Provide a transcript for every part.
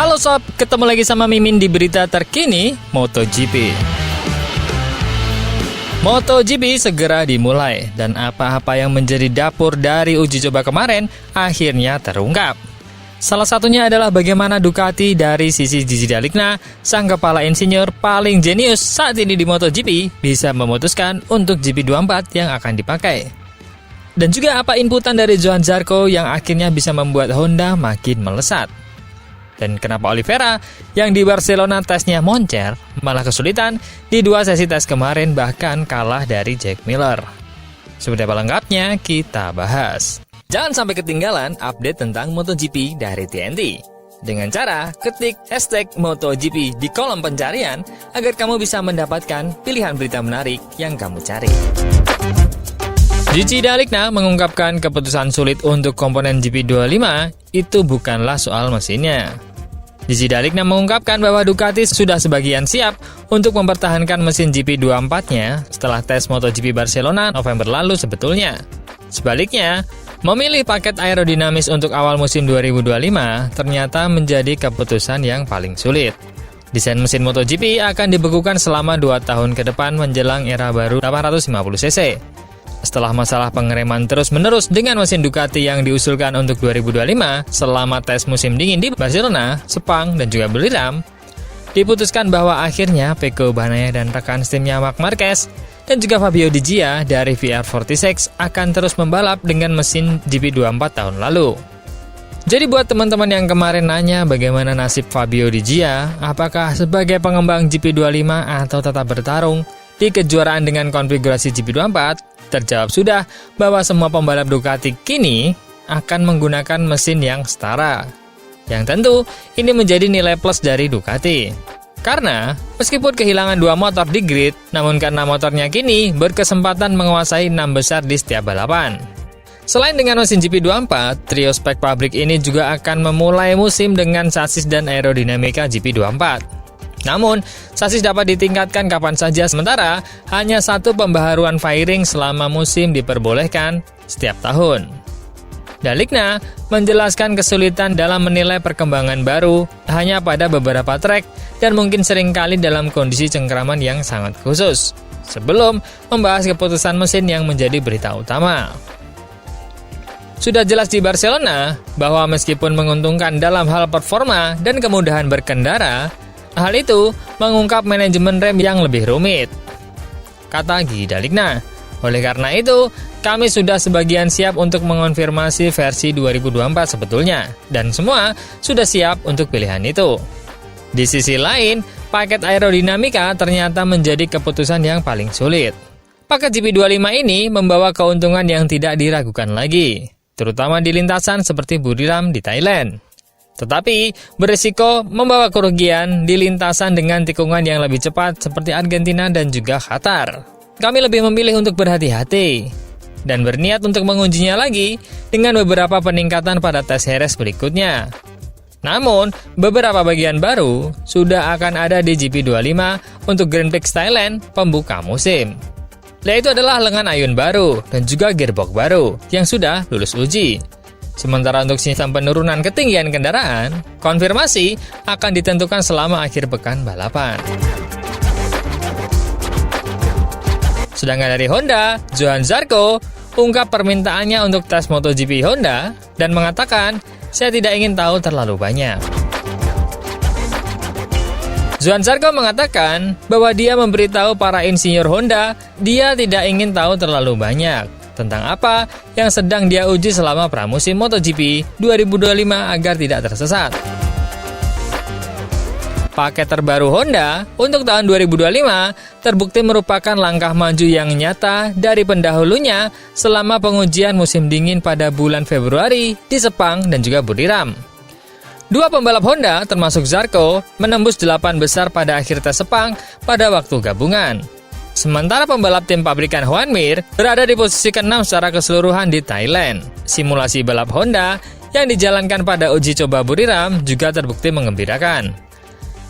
Halo sob, ketemu lagi sama Mimin di berita terkini MotoGP. MotoGP segera dimulai dan apa-apa yang menjadi dapur dari uji coba kemarin akhirnya terungkap. Salah satunya adalah bagaimana Ducati dari sisi Gigi D'Aligna, sang kepala insinyur paling jenius saat ini di MotoGP, bisa memutuskan untuk GP24 yang akan dipakai. Dan juga apa inputan dari Johann Zarco yang akhirnya bisa membuat Honda makin melesat. Dan kenapa Oliveira yang di Barcelona tesnya moncer malah kesulitan di 2 sesi tes kemarin, bahkan kalah dari Jack Miller. Seperti apa lengkapnya kita bahas. Jangan sampai ketinggalan update tentang MotoGP dari TNT. Dengan cara ketik hashtag MotoGP di kolom pencarian agar kamu bisa mendapatkan pilihan berita menarik yang kamu cari. Gigi D'Aligna mengungkapkan keputusan sulit untuk komponen GP25 itu bukanlah soal mesinnya. Gigi D'Aligna mengungkapkan bahwa Ducati sudah sebagian siap untuk mempertahankan mesin GP24-nya setelah tes MotoGP Barcelona November lalu sebetulnya. Sebaliknya, memilih paket aerodinamis untuk awal musim 2025 ternyata menjadi keputusan yang paling sulit. Desain mesin MotoGP akan dibekukan selama 2 tahun ke depan menjelang era baru 850cc. Setelah masalah pengereman terus-menerus dengan mesin Ducati yang diusulkan untuk 2025 selama tes musim dingin di Barcelona, Sepang, dan juga Buriram, diputuskan bahwa akhirnya Pecco Bagnaia dan rekan timnya Marc Marquez dan juga Fabio Di Gia dari VR46 akan terus membalap dengan mesin GP24 tahun lalu. Jadi buat teman-teman yang kemarin nanya bagaimana nasib Fabio Di Gia, apakah sebagai pengembang GP25 atau tetap bertarung di kejuaraan dengan konfigurasi GP24, terjawab sudah bahwa semua pembalap Ducati kini akan menggunakan mesin yang setara. Yang tentu ini menjadi nilai plus dari Ducati. Karena meskipun kehilangan 2 motor di grid, namun karena motornya kini berkesempatan menguasai 6 besar di setiap balapan. Selain dengan mesin GP24, trio spek pabrik ini juga akan memulai musim dengan sasis dan aerodinamika GP24. Namun, sasis dapat ditingkatkan kapan saja, sementara hanya 1 pembaharuan fairing selama musim diperbolehkan setiap tahun. D'Aligna menjelaskan kesulitan dalam menilai perkembangan baru hanya pada beberapa trek dan mungkin seringkali dalam kondisi cengkraman yang sangat khusus, sebelum membahas keputusan mesin yang menjadi berita utama. Sudah jelas di Barcelona bahwa meskipun menguntungkan dalam hal performa dan kemudahan berkendara, hal itu mengungkap manajemen rem yang lebih rumit, kata Gigi D'Aligna. Oleh karena itu, kami sudah sebagian siap untuk mengonfirmasi versi 2024 sebetulnya, dan semua sudah siap untuk pilihan itu. Di sisi lain, paket aerodinamika ternyata menjadi keputusan yang paling sulit. Paket GP25 ini membawa keuntungan yang tidak diragukan lagi, terutama di lintasan seperti Buriram di Thailand. Tetapi berisiko membawa kerugian di lintasan dengan tikungan yang lebih cepat seperti Argentina dan juga Qatar. Kami lebih memilih untuk berhati-hati dan berniat untuk mengujinya lagi dengan beberapa peningkatan pada tes Jerez berikutnya. Namun, beberapa bagian baru sudah akan ada di GP25 untuk Grand Prix Thailand pembuka musim. Yaitu adalah lengan ayun baru dan juga gearbox baru yang sudah lulus uji. Sementara untuk sistem penurunan ketinggian kendaraan, konfirmasi akan ditentukan selama akhir pekan balapan. Sedangkan dari Honda, Johann Zarco ungkap permintaannya untuk tes MotoGP Honda dan mengatakan, "Saya tidak ingin tahu terlalu banyak." Johann Zarco mengatakan bahwa dia memberitahu para insinyur Honda dia tidak ingin tahu terlalu banyak tentang apa yang sedang dia uji selama pramusim MotoGP 2025 agar tidak tersesat. Paket terbaru Honda untuk tahun 2025 terbukti merupakan langkah maju yang nyata dari pendahulunya selama pengujian musim dingin pada bulan Februari di Sepang dan juga Buriram. 2 pembalap Honda termasuk Zarco menembus 8 besar pada akhir tes Sepang pada waktu gabungan. Sementara pembalap tim pabrikan Joan Mir berada di posisi ke-6 secara keseluruhan di Thailand. Simulasi balap Honda yang dijalankan pada uji coba Buriram juga terbukti mengembirakan.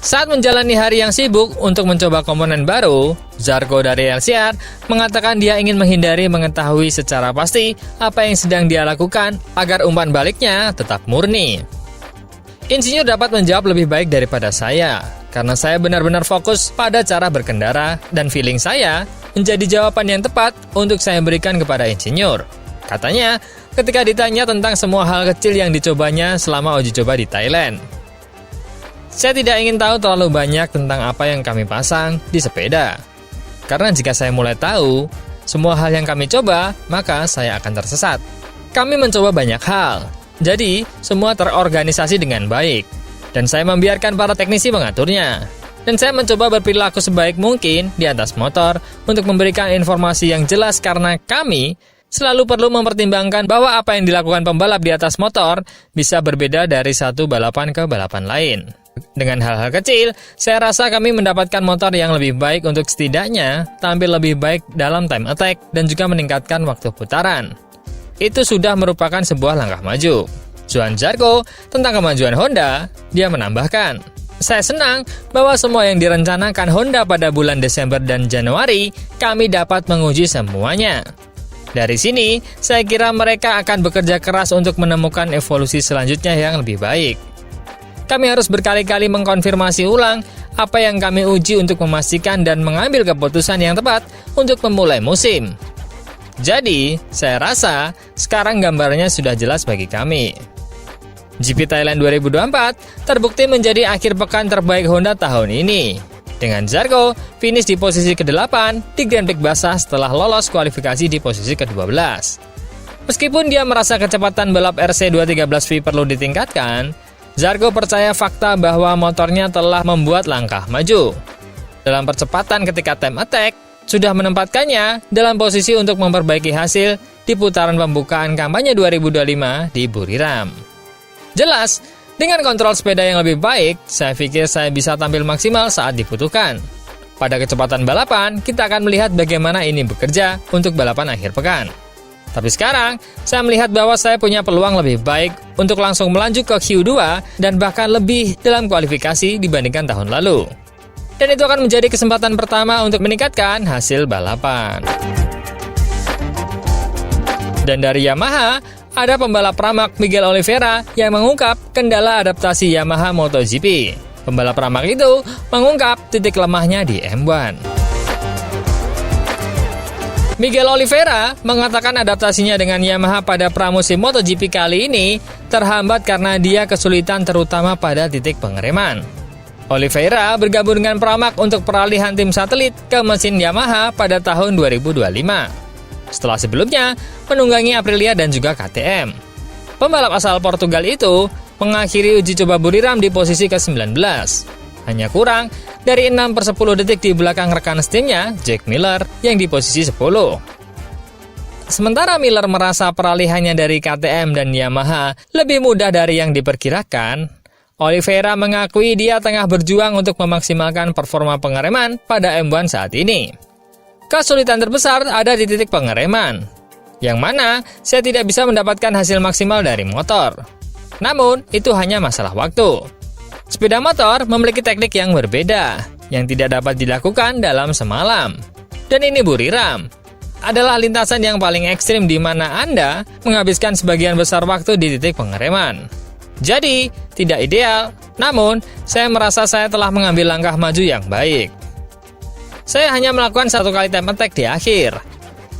Saat menjalani hari yang sibuk untuk mencoba komponen baru, Zarco dari LCR mengatakan dia ingin menghindari mengetahui secara pasti apa yang sedang dia lakukan agar umpan baliknya tetap murni. Insinyur dapat menjawab lebih baik daripada saya, karena saya benar-benar fokus pada cara berkendara dan feeling saya menjadi jawaban yang tepat untuk saya berikan kepada insinyur. Katanya, ketika ditanya tentang semua hal kecil yang dicobanya selama uji coba di Thailand. Saya tidak ingin tahu terlalu banyak tentang apa yang kami pasang di sepeda. Karena jika saya mulai tahu semua hal yang kami coba, maka saya akan tersesat. Kami mencoba banyak hal, jadi semua terorganisasi dengan baik. Dan saya membiarkan para teknisi mengaturnya. Dan saya mencoba berperilaku sebaik mungkin di atas motor untuk memberikan informasi yang jelas karena kami selalu perlu mempertimbangkan bahwa apa yang dilakukan pembalap di atas motor bisa berbeda dari satu balapan ke balapan lain. Dengan hal-hal kecil, saya rasa kami mendapatkan motor yang lebih baik untuk setidaknya tampil lebih baik dalam time attack dan juga meningkatkan waktu putaran. Itu sudah merupakan sebuah langkah maju. Johan Zarco tentang kemajuan Honda, dia menambahkan, saya senang bahwa semua yang direncanakan Honda pada bulan Desember dan Januari, kami dapat menguji semuanya. Dari sini, saya kira mereka akan bekerja keras untuk menemukan evolusi selanjutnya yang lebih baik. Kami harus berkali-kali mengkonfirmasi ulang apa yang kami uji untuk memastikan dan mengambil keputusan yang tepat untuk memulai musim. Jadi, saya rasa sekarang gambarnya sudah jelas bagi kami. GP Thailand 2024 terbukti menjadi akhir pekan terbaik Honda tahun ini. Dengan Zarco finish di posisi ke-8 di Grand Prix basah setelah lolos kualifikasi di posisi ke-12. Meskipun dia merasa kecepatan balap RC213V perlu ditingkatkan, Zarco percaya fakta bahwa motornya telah membuat langkah maju. Dalam percepatan ketika time attack, sudah menempatkannya dalam posisi untuk memperbaiki hasil di putaran pembukaan kampanye 2025 di Buriram. Jelas, dengan kontrol sepeda yang lebih baik, saya pikir saya bisa tampil maksimal saat dibutuhkan. Pada kecepatan balapan, kita akan melihat bagaimana ini bekerja untuk balapan akhir pekan. Tapi sekarang, saya melihat bahwa saya punya peluang lebih baik untuk langsung melaju ke Q2 dan bahkan lebih dalam kualifikasi dibandingkan tahun lalu. Dan itu akan menjadi kesempatan pertama untuk meningkatkan hasil balapan. Dan dari Yamaha, ada pembalap pramak Miguel Oliveira yang mengungkap kendala adaptasi Yamaha MotoGP. Pembalap pramak itu mengungkap titik lemahnya di M1. Miguel Oliveira mengatakan adaptasinya dengan Yamaha pada pramusim MotoGP kali ini terhambat karena dia kesulitan terutama pada titik pengereman. Oliveira bergabung dengan Pramac untuk peralihan tim satelit ke mesin Yamaha pada tahun 2025. Setelah sebelumnya menunggangi Aprilia dan juga KTM. Pembalap asal Portugal itu mengakhiri uji coba Buriram di posisi ke-19. Hanya kurang dari 6/10 detik di belakang rekan setimnya, Jack Miller, yang di posisi 10. Sementara Miller merasa peralihannya dari KTM dan Yamaha lebih mudah dari yang diperkirakan, Oliveira mengakui dia tengah berjuang untuk memaksimalkan performa pengereman pada M1 saat ini. Kesulitan terbesar ada di titik pengereman, yang mana saya tidak bisa mendapatkan hasil maksimal dari motor. Namun, itu hanya masalah waktu. Sepeda motor memiliki teknik yang berbeda, yang tidak dapat dilakukan dalam semalam. Dan ini Buriram adalah lintasan yang paling ekstrim di mana Anda menghabiskan sebagian besar waktu di titik pengereman. Jadi, tidak ideal, namun saya merasa saya telah mengambil langkah maju yang baik. Saya hanya melakukan 1 kali time attack di akhir,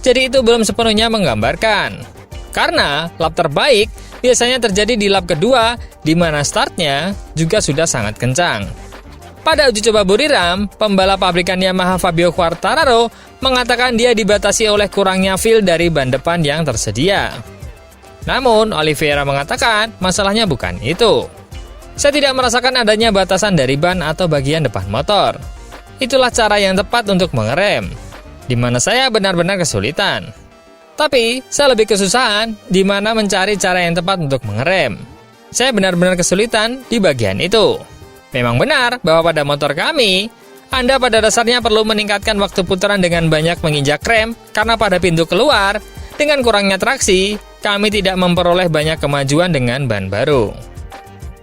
jadi itu belum sepenuhnya menggambarkan. Karena lap terbaik biasanya terjadi di lap kedua, di mana startnya juga sudah sangat kencang. Pada uji coba Buriram, pembalap pabrikan Yamaha Fabio Quartararo mengatakan dia dibatasi oleh kurangnya feel dari ban depan yang tersedia. Namun, Oliveira mengatakan masalahnya bukan itu. Saya tidak merasakan adanya batasan dari ban atau bagian depan motor. Itulah cara yang tepat untuk mengerem, di mana saya benar-benar kesulitan. Tapi, saya lebih kesusahan di mana mencari cara yang tepat untuk mengerem. Saya benar-benar kesulitan di bagian itu. Memang benar bahwa pada motor kami, Anda pada dasarnya perlu meningkatkan waktu putaran dengan banyak menginjak rem, karena pada pintu keluar, dengan kurangnya traksi, kami tidak memperoleh banyak kemajuan dengan ban baru.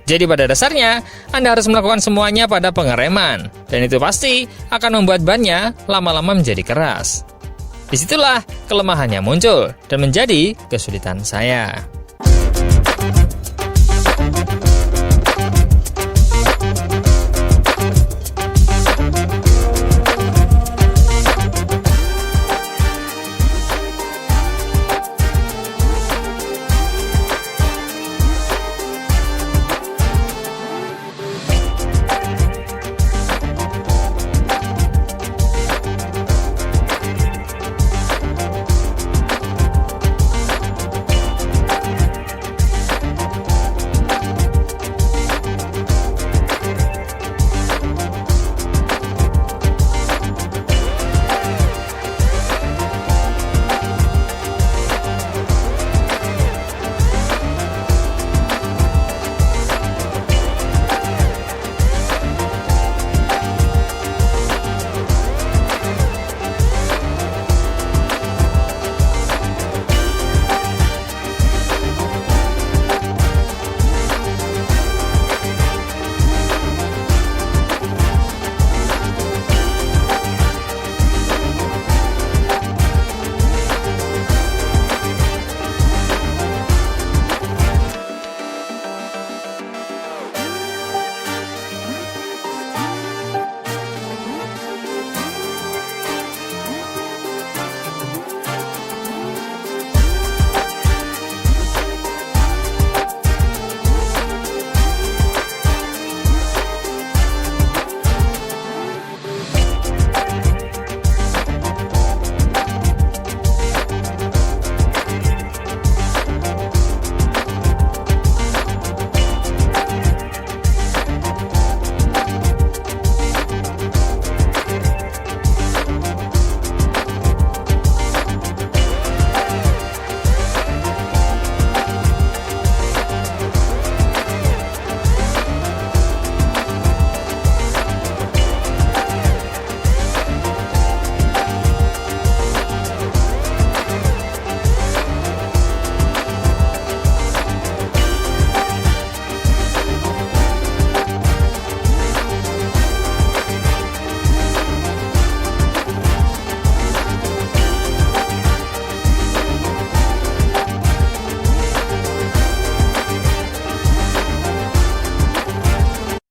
Jadi pada dasarnya, Anda harus melakukan semuanya pada pengereman, dan itu pasti akan membuat bannya lama-lama menjadi keras. Disitulah kelemahannya muncul dan menjadi kesulitan saya.